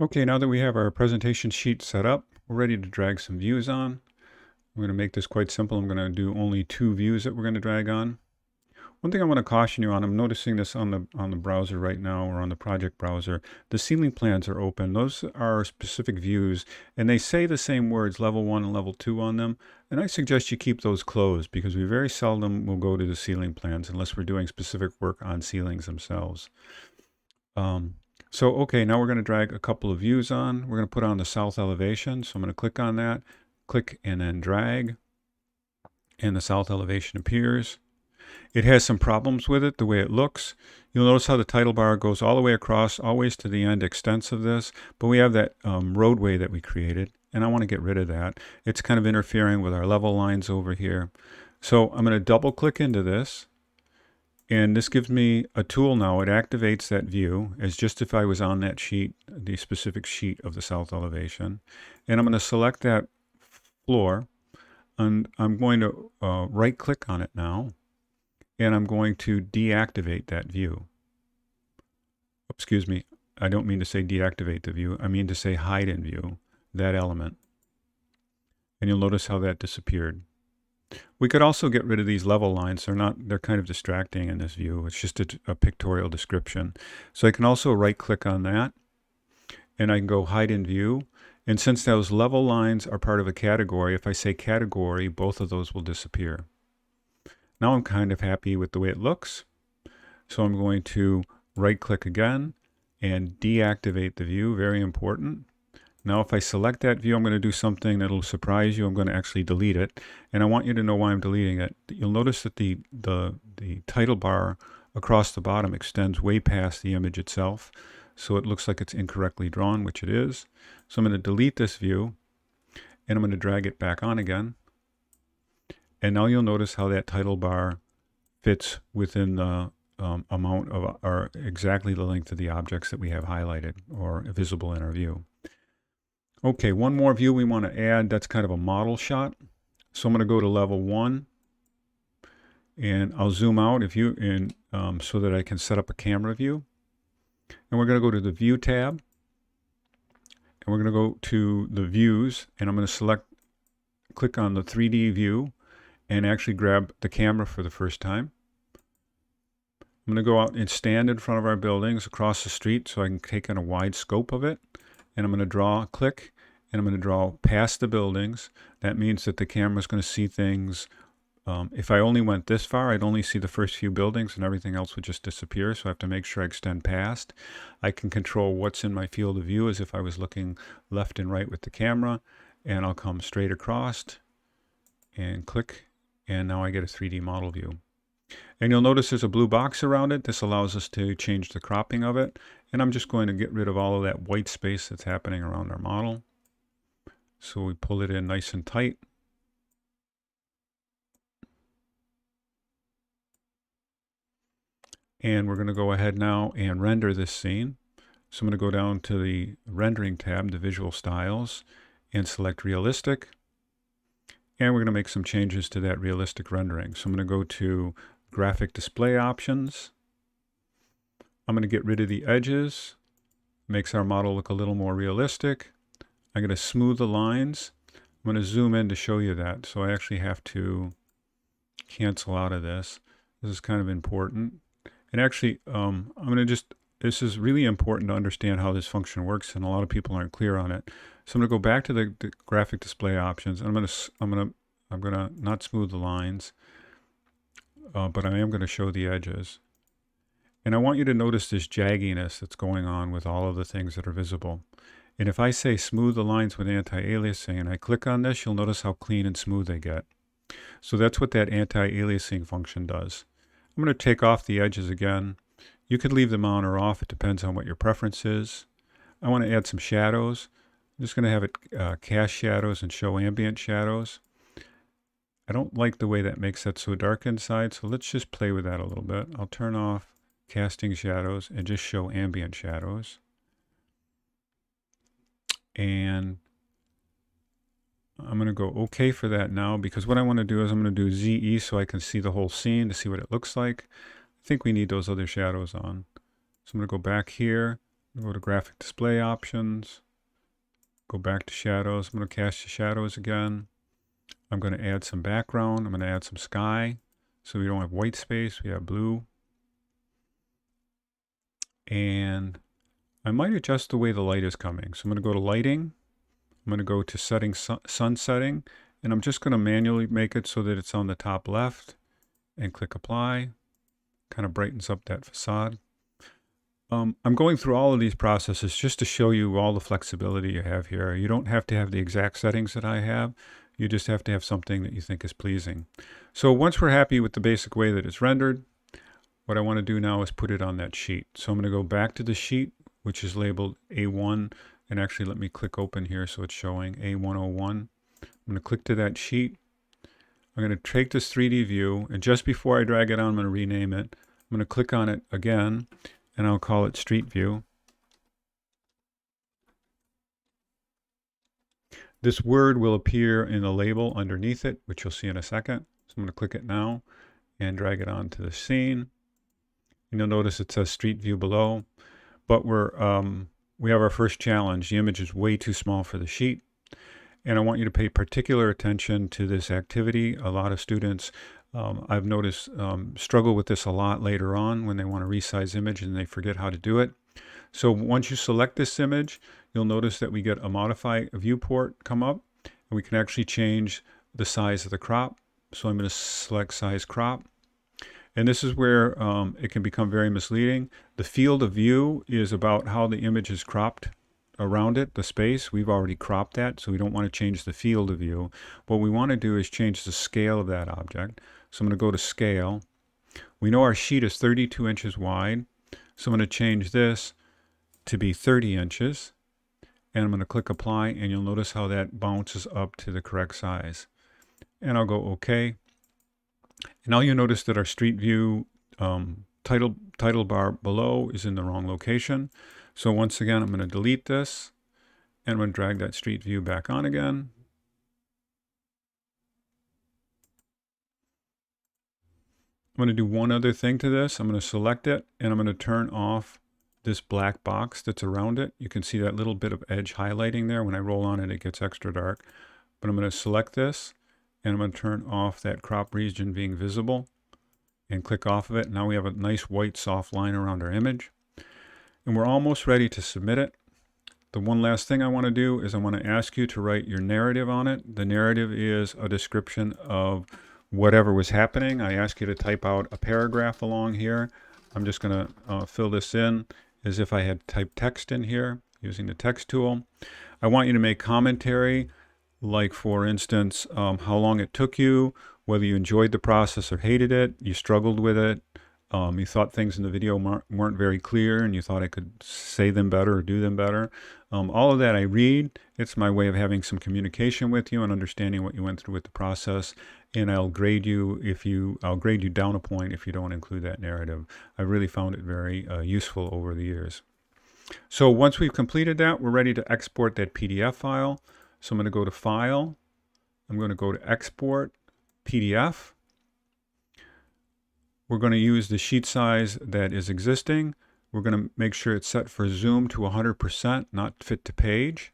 Okay, now that we have our presentation sheet set up, we're ready to drag some views on. I'm going to make this quite simple. I'm going to do only 2 views that we're going to drag on. One thing I want to caution you on, I'm noticing this on the browser right now, or on the project browser. The ceiling plans are open. Those are specific views, and they say the same words, level 1 and level 2 on them. And I suggest you keep those closed because we very seldom will go to the ceiling plans unless we're doing specific work on ceilings themselves. Okay, now we're going to drag a couple of views on. We're going to put on the south elevation. So I'm going to click on that, click and then drag, and the south elevation appears. It has some problems with it, the way it looks. You'll notice how the title bar goes all the way across, always to the end extents of this, but we have that roadway that we created, and I want to get rid of that. It's kind of interfering with our level lines over here. So I'm going to double click into this. And this gives me a tool now. It activates that view as just if I was on that sheet, the specific sheet of the south elevation. And I'm going to select that floor, and I'm going to right click on it now, and I'm going to deactivate that view. Excuse me, I don't mean to say deactivate the view. I mean to say hide in view, that element. And you'll notice how that disappeared. We could also get rid of these level lines. They're kind of distracting in this view. It's just a pictorial description. So I can also right click on that, and I can go hide in view. And since those level lines are part of a category, if I say category, both of those will disappear. Now I'm kind of happy with the way it looks. So I'm going to right click again and deactivate the view, very important. Now if I select that view, I'm going to do something that'll surprise you. I'm going to actually delete it, and I want you to know why I'm deleting it. You'll notice that the title bar across the bottom extends way past the image itself, so it looks like it's incorrectly drawn, which it is. So I'm going to delete this view, and I'm going to drag it back on again. And now you'll notice how that title bar fits within the amount of, or exactly the length of the objects that we have highlighted or visible in our view. Okay, one more view we want to add. That's kind of a model shot. So I'm going to go to level 1, and I'll zoom out so that I can set up a camera view. And we're going to go to the View tab, and we're going to go to the Views, and I'm going to click on the 3D view, and actually grab the camera for the first time. I'm going to go out and stand in front of our buildings across the street so I can take in a wide scope of it. And I'm going to click, and I'm going to draw past the buildings. That means that the camera is going to see things. If I only went this far, I'd only see the first few buildings, and everything else would just disappear. So I have to make sure I extend past. I can control what's in my field of view as if I was looking left and right with the camera. And I'll come straight across and click, and now I get a 3D model view. And you'll notice there's a blue box around it. This allows us to change the cropping of it. And I'm just going to get rid of all of that white space that's happening around our model. So we pull it in nice and tight. And we're going to go ahead now and render this scene. So I'm going to go down to the rendering tab, the visual styles, and select realistic. And we're going to make some changes to that realistic rendering. So I'm going to go to graphic display options. I'm going to get rid of the edges. Makes our model look a little more realistic. I'm going to smooth the lines. I'm going to zoom in to show you that. So I actually have to cancel out of this. This is kind of important. And actually, this is really important to understand how this function works, and a lot of people aren't clear on it. So I'm going to go back to the graphic display options. I'm going to not smooth the lines, but I am going to show the edges. And I want you to notice this jagginess that's going on with all of the things that are visible. And if I say smooth the lines with anti-aliasing and I click on this, you'll notice how clean and smooth they get. So that's what that anti-aliasing function does. I'm going to take off the edges again. You could leave them on or off. It depends on what your preference is. I want to add some shadows. I'm just going to have it cast shadows and show ambient shadows. I don't like the way that makes that so dark inside, so let's just play with that a little bit. I'll turn off casting shadows and just show ambient shadows. And I'm going to go OK for that now, because what I want to do is I'm going to do ZE so I can see the whole scene to see what it looks like. I think we need those other shadows on. So I'm going to go back here. Go to graphic display options, go back to shadows. I'm going to cast the shadows again. I'm going to add some background. I'm going to add some sky. So we don't have white space, we have blue. And I might adjust the way the light is coming. So I'm going to go to lighting. I'm going to go to setting, sun setting, and I'm just going to manually make it so that it's on the top left and click apply. Kind of brightens up that facade. I'm going through all of these processes just to show you all the flexibility you have here. You don't have to have the exact settings that I have. You just have to have something that you think is pleasing. So once we're happy with the basic way that it's rendered, what I want to do now is put it on that sheet. So I'm going to go back to the sheet, which is labeled A1. And actually, let me click open here so it's showing A101. I'm going to click to that sheet. I'm going to take this 3D view, and just before I drag it on, I'm going to rename it. I'm going to click on it again, and I'll call it Street View. This word will appear in the label underneath it, which you'll see in a second. So I'm going to click it now and drag it onto the scene. And you'll notice it says Street View below, but we have our first challenge. The image is way too small for the sheet. And I want you to pay particular attention to this activity. A lot of students, I've noticed, struggle with this a lot later on when they want to resize image and they forget how to do it. So once you select this image, you'll notice that we get a modify viewport come up, and we can actually change the size of the crop. So I'm going to select size crop. And this is where it can become very misleading. The field of view is about how the image is cropped around it, the space. We've already cropped that, so we don't want to change the field of view. What we want to do is change the scale of that object. So I'm going to go to scale. We know our sheet is 32 inches wide, so I'm going to change this to be 30 inches. And I'm going to click apply, and you'll notice how that bounces up to the correct size. And I'll go OK. And now you'll notice that our street view title bar below is in the wrong location. So once again, I'm going to delete this, and I'm going to drag that street view back on again. I'm going to do one other thing to this. I'm going to select it, and I'm going to turn off this black box that's around it. You can see that little bit of edge highlighting there. When I roll on it, it gets extra dark. But I'm going to select this, and I'm going to turn off that crop region being visible and click off of it. Now we have a nice white soft line around our image. And we're almost ready to submit it. The one last thing I want to do is I want to ask you to write your narrative on it. The narrative is a description of whatever was happening. I ask you to type out a paragraph along here. I'm just going to fill this in as if I had typed text in here using the text tool. I want you to make commentary, like for instance, how long it took you, whether you enjoyed the process or hated it, you struggled with it, you thought things in the video weren't very clear and you thought I could say them better or do them better. All of that I read. It's my way of having some communication with you and understanding what you went through with the process. And I'll grade you down a point if you don't include that narrative. I really found it very useful over the years. So once we've completed that, we're ready to export that PDF file. So I'm going to go to File. I'm going to go to Export PDF. We're going to use the sheet size that is existing. We're going to make sure it's set for zoom to 100%, not fit to page.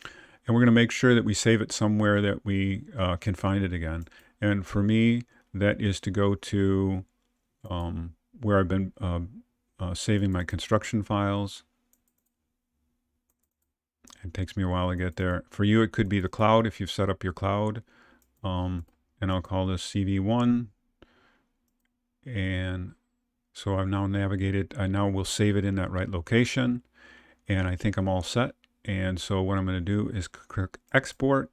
And we're going to make sure that we save it somewhere that we can find it again. And for me, that is to go to where I've been saving my construction files. It takes me a while to get there. For you, it could be the cloud if you've set up your cloud. And I'll call this CV1. And so I've now navigated. I now will save it in that right location. And I think I'm all set. And so what I'm going to do is click Export.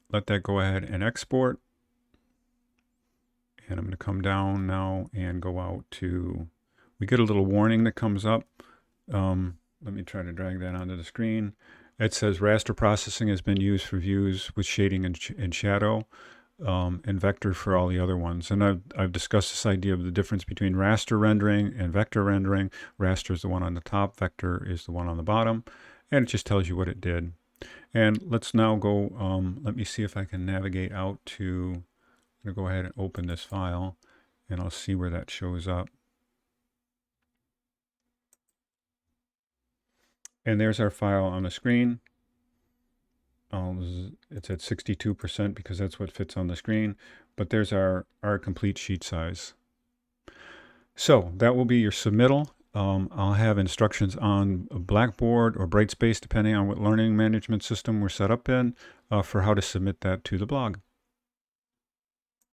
Let that go ahead and export. And I'm going to come down now and go out to, we get a little warning that comes up. Let me try to drag that onto the screen. It says raster processing has been used for views with shading and shadow, and vector for all the other ones. And I've discussed this idea of the difference between raster rendering and vector rendering. Raster is the one on the top, vector is the one on the bottom, and it just tells you what it did. And let's now go, let me see if I can navigate out to, I'm going to go ahead and open this file, and I'll see where that shows up. And there's our file on the screen. It's at 62% because that's what fits on the screen. But there's our complete sheet size. So that will be your submittal. I'll have instructions on Blackboard or Brightspace, depending on what learning management system we're set up in, for how to submit that to the blog.